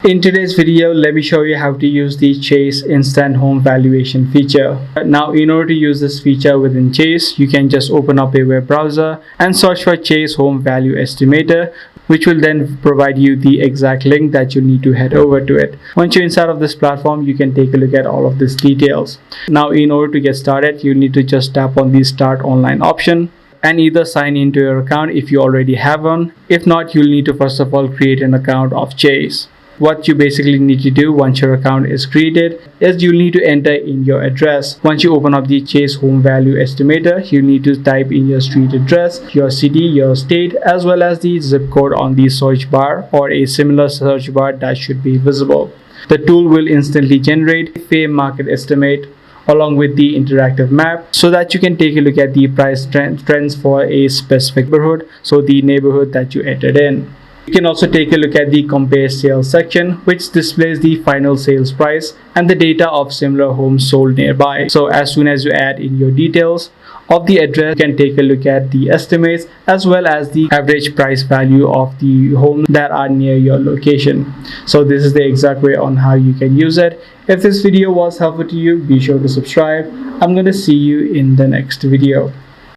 In today's video, let me show you how to use the Chase Instant Home Valuation feature. Now, in order to use this feature within Chase, you can just open up a web browser and search for Chase Home Value Estimator, which will then provide you the exact link that you need to head over to it. Once you're inside of this platform, you can take a look at all of these details. Now, in order to get started, you need to just tap on the Start Online option and either sign into your account if you already have one. If not, you'll need to first of all create an account of Chase. What you basically need to do once your account is created is you'll need to enter in your address. Once you open up the Chase Home Value Estimator, you need to type in your street address, your city, your state, as well as the zip code on the search bar or a similar search bar that should be visible. The tool will instantly generate a fair market estimate along with the interactive map so that you can take a look at the price trends for a specific neighborhood, so the neighborhood that you entered in. You can also take a look at the compare sales section, which displays the final sales price and the data of similar homes sold nearby. So as soon as you add in your details of the address, you can take a look at the estimates as well as the average price value of the homes that are near your location. So this is the exact way on how you can use it. If this video was helpful to you, be sure to subscribe. I'm going to see you in the next video.